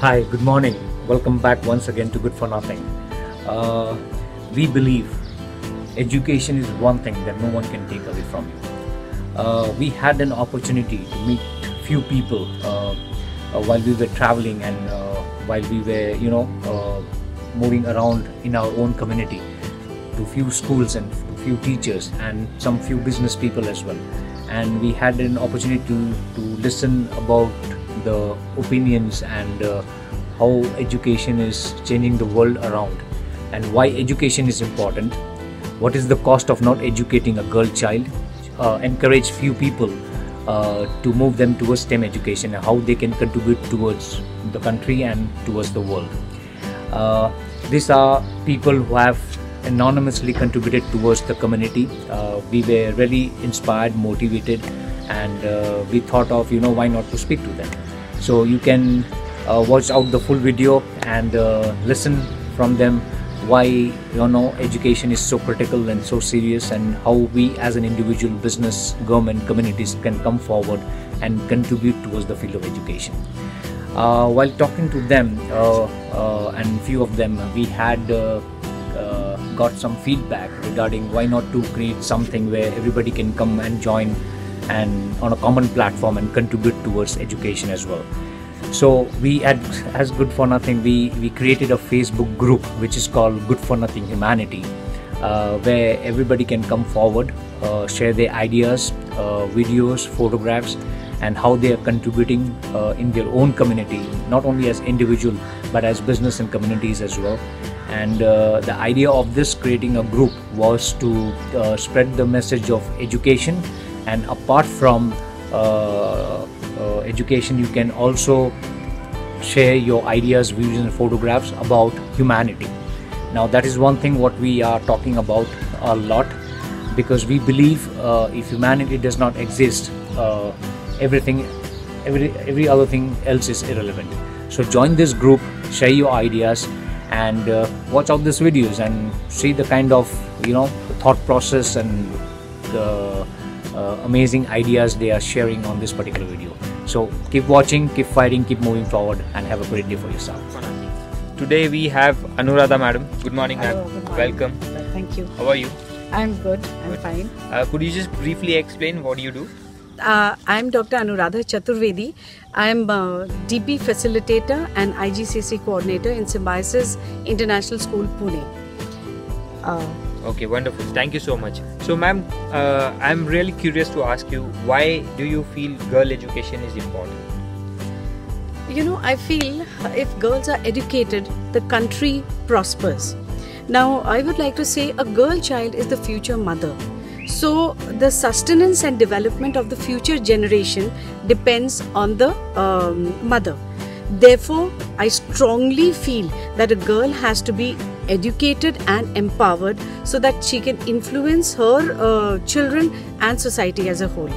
Hi, good morning. Welcome back once again to Good for Nothing. We believe education is one thing that no one can take away from you. We had an opportunity to meet few people while we were traveling and while we were, moving around in our own community to few schools and few teachers and some few business people as well. And we had an opportunity to listen about the opinions and how education is changing the world around and why education is important, what is the cost of not educating a girl child, encourage few people to move them towards STEM education and how they can contribute towards the country and towards the world. These are people who have anonymously contributed towards the community. We were really inspired, motivated, and we thought of why not to speak to them. So you can watch out the full video and listen from them why education is so critical and so serious, and how we as an individual, business, government, communities can come forward and contribute towards the field of education. While talking to them and few of them, we had got some feedback regarding why not to create something where everybody can come and join and on a common platform and contribute towards education as well. So we as Good for Nothing, we created a Facebook group which is called Good for Nothing Humanity, where everybody can come forward, share their ideas, videos, photographs, and how they are contributing in their own community, not only as individual but as business and communities as well. And the idea of this creating a group was to spread the message of education, and apart from education, you can also share your ideas, views and photographs about humanity. Now that is one thing what we are talking about a lot, because we believe if humanity does not exist, every other thing else is irrelevant. So join this group, share your ideas, and watch out these videos and see the kind of thought process and the amazing ideas they are sharing on this particular video. So keep watching, keep fighting, keep moving forward, and have a great day for yourself. Today we have Anuradha madam. Good morning, ma'am. Welcome. Thank you. How are you? I'm good. I'm fine. Could you just briefly explain what you do? I'm Dr. Anuradha Chaturvedi. I'm a DP facilitator and IGCSE coordinator in Symbiosis International School, Pune. Okay, wonderful. Thank you so much. So, ma'am, I'm really curious to ask you, why do you feel girl education is important? I feel if girls are educated, the country prospers. Now, I would like to say a girl child is the future mother. So, the sustenance and development of the future generation depends on the mother. Therefore, I strongly feel that a girl has to be educated and empowered so that she can influence her children and society as a whole.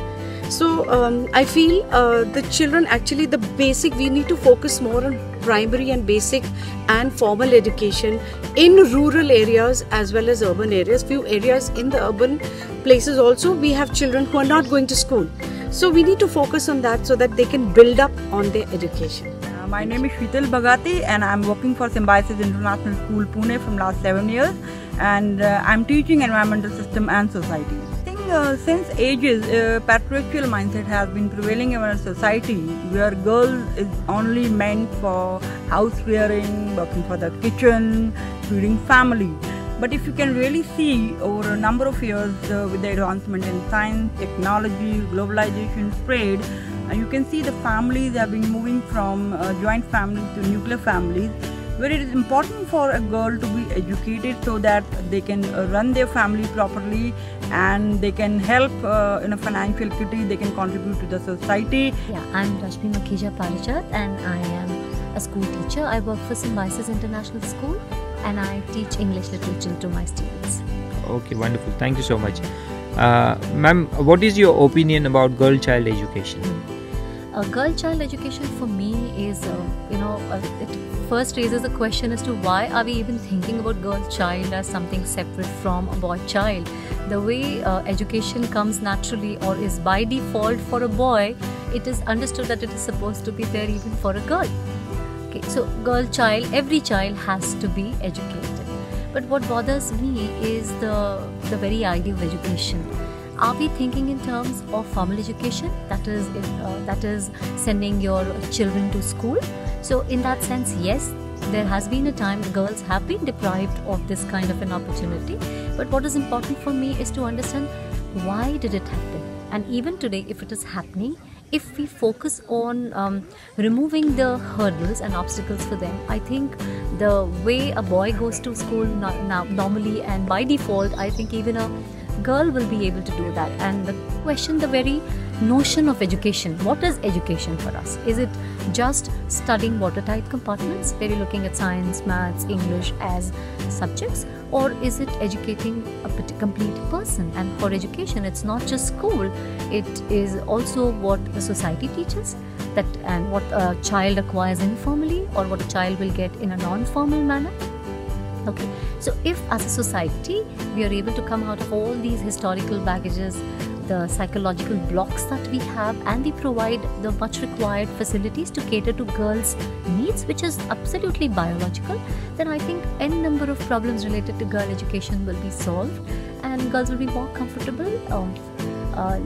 So I feel the children, actually the basic, we need to focus more on primary and basic and formal education in rural areas as well as urban areas. Few areas in the urban places also we have children who are not going to school. So we need to focus on that so that they can build up on their education. My name is Sheetal Bhagati and I'm working for Symbiosis International School, Pune from last 7 years, and I'm teaching environmental system and society. I think since ages, patriarchal mindset has been prevailing in our society, where girl is only meant for house rearing, working for the kitchen, feeding family. But if you can really see over a number of years with the advancement in science, technology, globalization, trade, you can see the families have been moving from joint families to nuclear families, where it is important for a girl to be educated so that they can run their family properly and they can help in a financial equity, they can contribute to the society. Yeah, I'm Rashmi Makhija Parijat and I am a school teacher. I work for Symbiosis International School and I teach English literature to my students. Okay, wonderful. Thank you so much. Ma'am, what is your opinion about girl child education? Girl child education for me is, it first raises a question as to why are we even thinking about girl child as something separate from a boy child. The way education comes naturally or is by default for a boy, it is understood that it is supposed to be there even for a girl. Okay, so girl child, every child has to be educated. But what bothers me is the very idea of education. Are we thinking in terms of formal education? That is sending your children to school. So in that sense, yes, there has been a time the girls have been deprived of this kind of an opportunity. But what is important for me is to understand why did it happen? And even today, if it is happening, if we focus on removing the hurdles and obstacles for them, I think the way a boy goes to school now normally and by default, I think even a girl will be able to do that. And the question, the very notion of education, what is education for us? Is it just studying watertight compartments where you're looking at science, maths, English as subjects, or is it educating a complete person? And for education, it's not just school, it is also what the society teaches, that and what a child acquires informally or what a child will get in a non-formal manner. Okay, so if as a society we are able to come out of all these historical baggages, the psychological blocks that we have, and we provide the much required facilities to cater to girls' needs, which is absolutely biological, then I think n number of problems related to girl education will be solved and girls will be more comfortable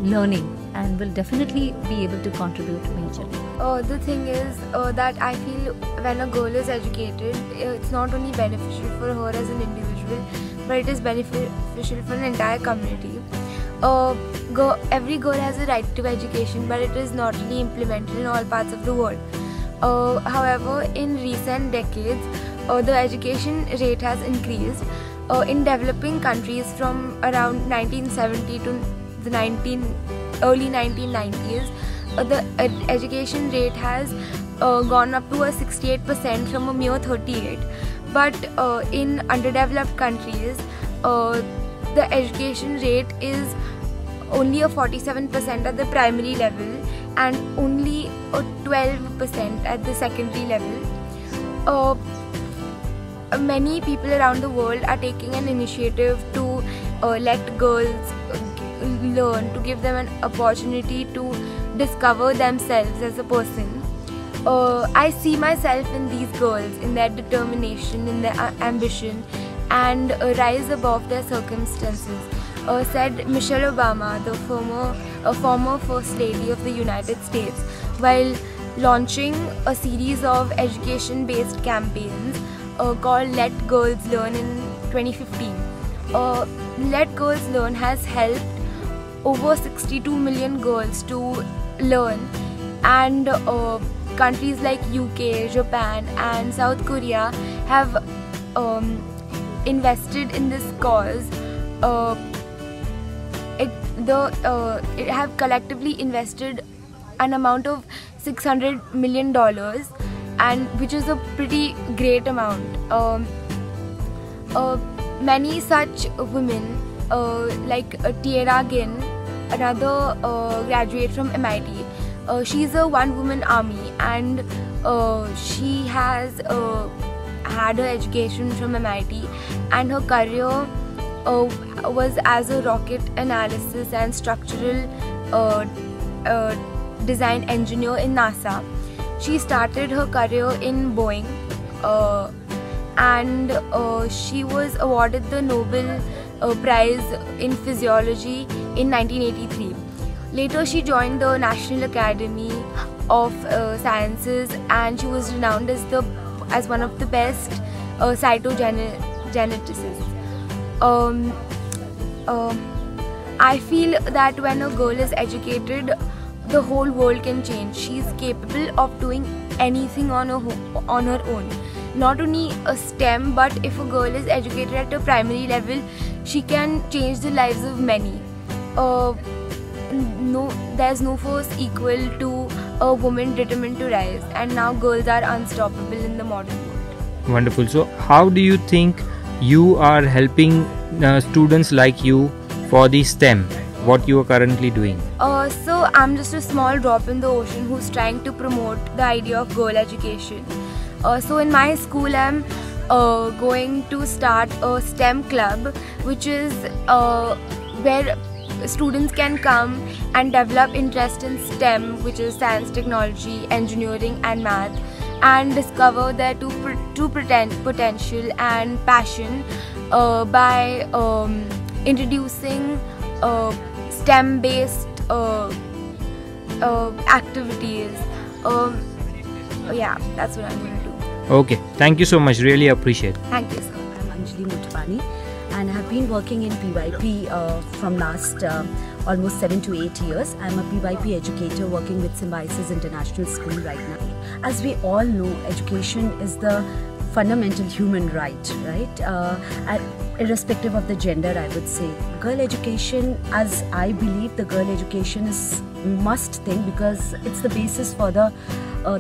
learning and will definitely be able to contribute majorly. The thing is that I feel when a girl is educated, it's not only beneficial for her as an individual, but it is beneficial for an entire community. Every girl has a right to education, but it is not really implemented in all parts of the world. However, in recent decades, the education rate has increased. In developing countries from around 1970 to the early 1990s, the education rate has gone up to a 68% from a mere 38%. But in underdeveloped countries, the education rate is only a 47% at the primary level and only a 12% at the secondary level. Many people around the world are taking an initiative to let girls learn, to give them an opportunity to discover themselves as a person. I see myself in these girls, in their determination, in their ambition, and rise above their circumstances, said Michelle Obama, the former First Lady of the United States, while launching a series of education-based campaigns called Let Girls Learn in 2015. Let Girls Learn has helped over 62 million girls to learn, and countries like UK, Japan and South Korea have invested in this cause. It have collectively invested an amount of $600 million, and which is a pretty great amount. Many such women like Tiara Ginn, another graduate from MIT, she's a one-woman army, and she has had her education from MIT, and her career was as a rocket analysis and structural design engineer in NASA. She started her career in Boeing, and she was awarded the Nobel Prize in Physiology in 1983. Later she joined the National Academy of Sciences, and she was renowned as one of the best cytogeneticists. I feel that when a girl is educated, the whole world can change. She is capable of doing anything on her own. Not only a STEM, but if a girl is educated at a primary level, she can change the lives of many. There's no force equal to a woman determined to rise, and now girls are unstoppable in the modern world. Wonderful. So how do you think you are helping students like you for the STEM, what you are currently doing? So I'm just a small drop in the ocean who's trying to promote the idea of girl education. So in my school, I'm going to start a STEM club, which is where students can come and develop interest in STEM, which is science, technology, engineering and math, and discover their true potential and passion by introducing STEM-based activities. Yeah, that's what I'm going to do. Okay, thank you so much. Really appreciate. Thank you, sir. I'm Anjali Mutwani, and I have been working in PYP from last almost 7 to 8 years. I'm a PYP educator working with Symbiosis International School right now. As we all know, education is the fundamental human right? Irrespective of the gender, I would say. Girl education, as I believe, the girl education is must thing because it's the basis for the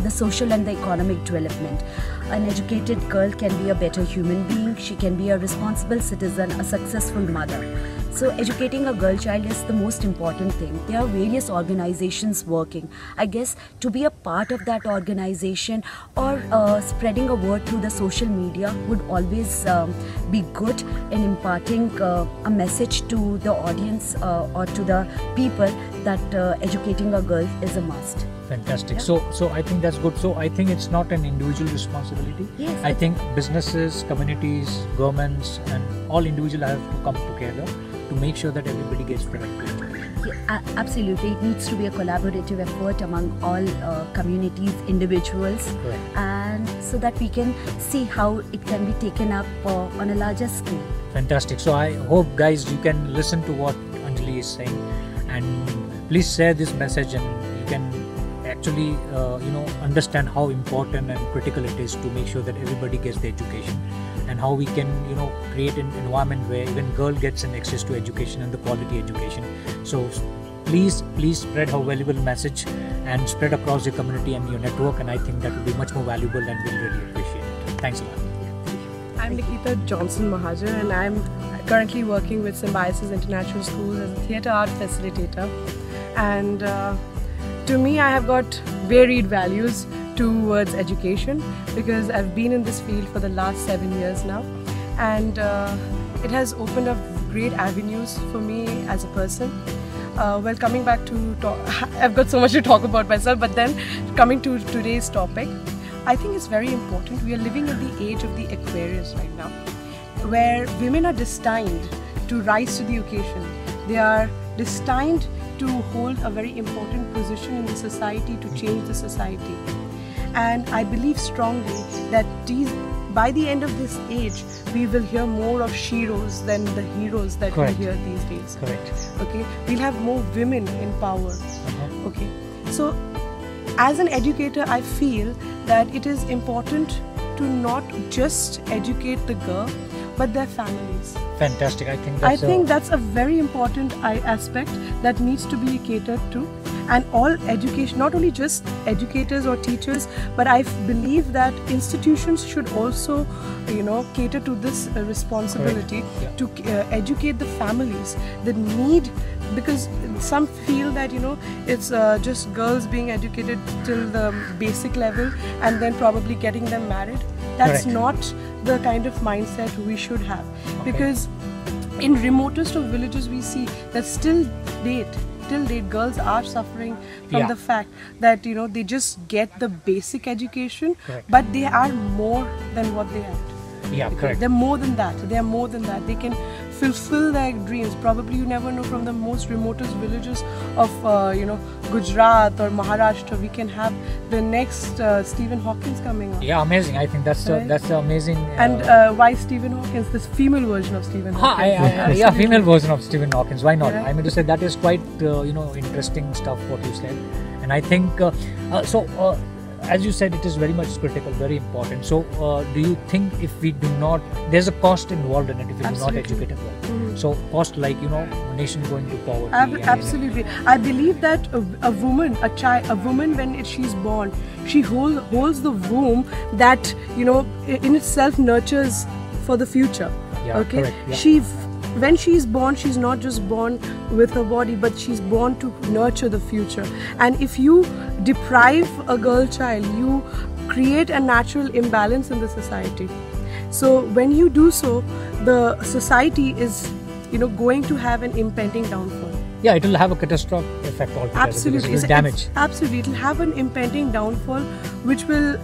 social and the economic development. An educated girl can be a better human being, she can be a responsible citizen, a successful mother. So educating a girl child is the most important thing. There are various organizations working. I guess to be a part of that organization or spreading a word through the social media would always be good in imparting a message to the audience or to the people that educating a girl is a must. Fantastic. Yeah. So I think that's good. So I think it's not an individual responsibility. Yes, I think businesses, communities, governments, and all individuals have to come together to make sure that everybody gets the right education. Yeah, absolutely. It needs to be a collaborative effort among all communities, individuals, Correct. and so that we can see how it can be taken up on a larger scale. Fantastic. So I hope, guys, you can listen to what Anjali is saying, and please share this message, and you can actually understand how important and critical it is to make sure that everybody gets the education, and how we can create an environment where even girl gets an access to education and the quality education. So please spread our valuable message and spread across your community and your network, and I think that will be much more valuable and we'll really appreciate it. Thanks a lot. I'm Nikita Johnson Mahajan, and I'm currently working with Symbiosis International Schools as a theatre art facilitator. And to me, I have got varied values towards education because I've been in this field for the last 7 years now, and it has opened up great avenues for me as a person. Well, coming back to I've got so much to talk about myself, but then coming to today's topic, I think it's very important. We are living at the age of the Aquarius right now, where women are destined to rise to the occasion. They are destined to hold a very important position in the society, to change the society. And I believe strongly that by the end of this age, we will hear more of sheroes than the heroes that Correct. we hear these days. Correct. Okay, we'll have more women in power. Okay, so as an educator, I feel that it is important to not just educate the girl, but their families. Fantastic. I think that's a very important aspect that needs to be catered to. And all education, not only just educators or teachers, but I believe that institutions should also, cater to this responsibility. Correct. Yeah. To educate the families that need, because some feel that it's just girls being educated till the basic level and then probably getting them married. That's Correct. not the kind of mindset we should have. Okay. Because in remotest of villages we see that till date girls are suffering from Yeah. the fact that they just get the basic education. Correct. But they are more than what they have. Yeah, Okay, correct. they're more than that. They can fulfill their dreams. Probably you never know, from the most remotest villages of Gujarat or Maharashtra, we can have the next Stephen Hawkins coming up. Yeah, amazing. I think that's Right. that's amazing. And why Stephen Hawkins? This female version of Stephen Hawkins. Yeah, female version of Stephen Hawkins. Why not? Yeah. I mean to say that is quite interesting stuff what you said, and I think as you said, it is very much critical, very important. So, do you think if we do not, there's a cost involved in it if we do not Absolutely. educate a girl? Mhm. So, cost like nation going to poverty. Absolutely. I believe that a woman, a woman when she's born, she holds the womb that in itself nurtures for the future. Yeah, okay. correct, yeah. When she's born, she's not just born with her body, but she's born to nurture the future. And if you deprive a girl child, you create a natural imbalance in the society. So when you do so, the society is going to have an impending downfall. yeah, it will have a catastrophic effect altogether. Absolutely, It will damage. Absolutely, it will have an impending downfall, which will,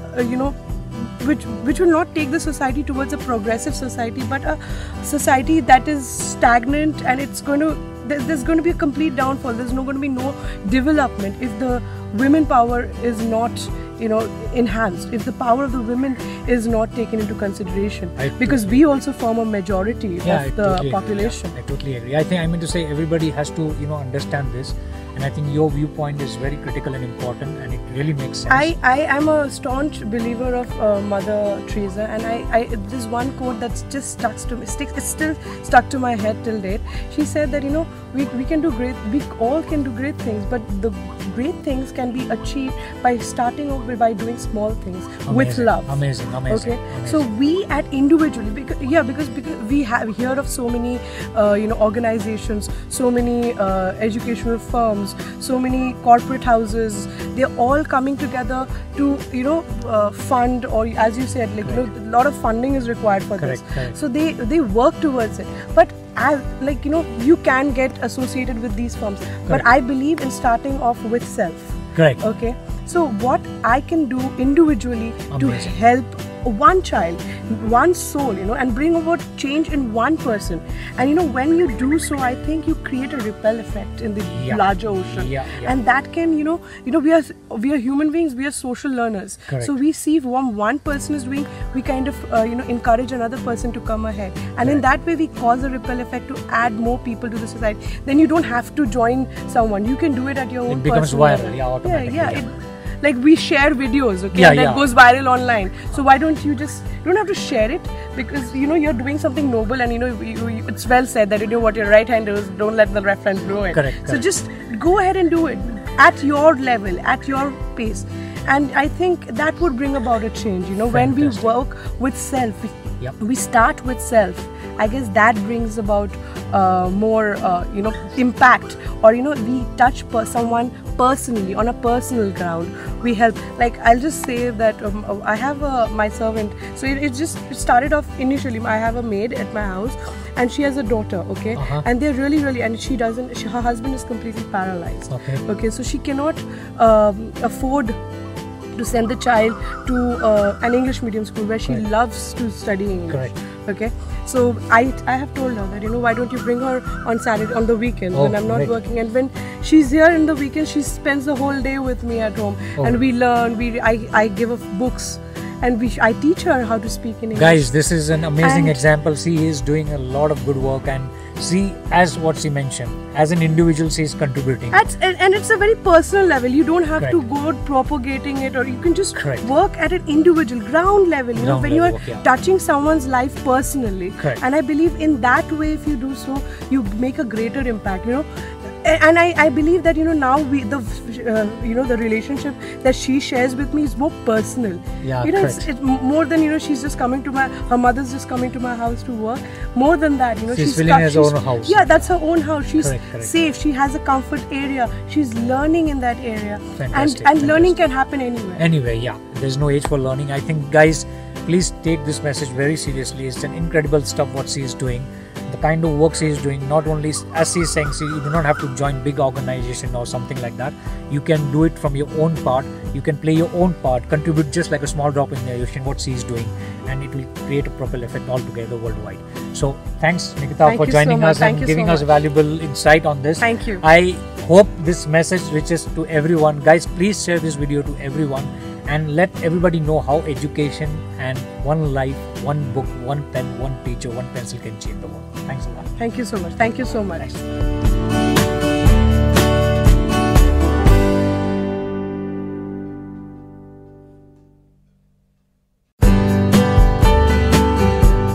which will not take the society towards a progressive society, but a society that is stagnant, and it's going to. There's going to be a complete downfall. There's not going to be no development if the women power is not, enhanced. If the power of the women is not taken into consideration, because we also form a majority of the population. I totally agree. I mean to say everybody has to understand this, and I think your viewpoint is very critical and important, and it really makes sense. I am a staunch believer of Mother Teresa, and there's one quote that's just it's still stuck to my head till date. She said that we can do we all can do great things, but the great things can be achieved by starting off by doing small things with love. Amazing. Okay, so we at individually, because we have heard of so many organizations, so many educational firms, so many corporate houses. They're all coming together to fund, or as you said, a lot of funding is required for this. So they work towards it, but as you can get associated with these firms, but I believe in starting off with self. Correct. Okay, so what I can do individually to help one child, one soul, and bring about change in one person. And when you do so, I think you create a ripple effect in the larger ocean. And that can, we are human beings, we are social learners. Correct. So we see what one person is doing, we kind of encourage another person to come ahead, and in that way we cause a ripple effect to add more people to the society. Then you don't have to join someone, you can do it at your own. It becomes viral, automatically. Like we share videos, okay, and that goes viral online. So why don't you don't have to share it, because you're doing something noble, and it's well said that what your right hand does, don't let the left hand do it. Correct. So just go ahead and do it at your level, at your pace, and I think that would bring about a change. When we work with self, we start with self. I guess that brings about more impact, or we touch someone personally on a personal ground. We help. Like I'll just say that I have my servant. So it started off initially. I have a maid at my house, and she has a daughter. Okay, and they're really, and her husband is completely paralyzed. Okay, so she cannot afford to send the child to an English medium school where she loves to study English. Correct. Okay, so I have told her that why don't you bring her on Saturday, on the weekends when I'm not working, and when she's here in the weekends, she spends the whole day with me at home, and we learn. I give her books, and I teach her how to speak in English. Guys, this is an amazing example. She is doing a lot of good work, and she, as what she mentioned, as an individual, she is contributing. And it's a very personal level. You don't have to go propagating it, or you can just work at an individual ground level. When you are touching someone's life personally. And I believe in that way, if you do so, you make a greater impact. And I believe that now the relationship that she shares with me is more personal. It's more than she's just coming to her mother's just coming to my house to work. More than that, she's feeling her own house. Yeah, that's her own house. She's safe. She has a comfort area. She's learning in that area. And learning can happen anywhere. Anyway, there's no age for learning. I think, guys, please take this message very seriously. It's an incredible stuff what she is doing. The kind of work she is doing, not only, as she is saying, you do not have to join big organization or something like that. You can do it from your own part. You can play your own part, contribute just like a small drop in the ocean, what she is doing, and it will create a ripple effect altogether worldwide. So thanks, Nikita, for joining us and giving us valuable insight on this. Thank you. I hope this message reaches to everyone. Guys, please share this video to everyone, and let everybody know how education and one life, one book, one pen, one teacher, one pencil can change the world. Thanks a lot. Thank you so much. Thank you so much.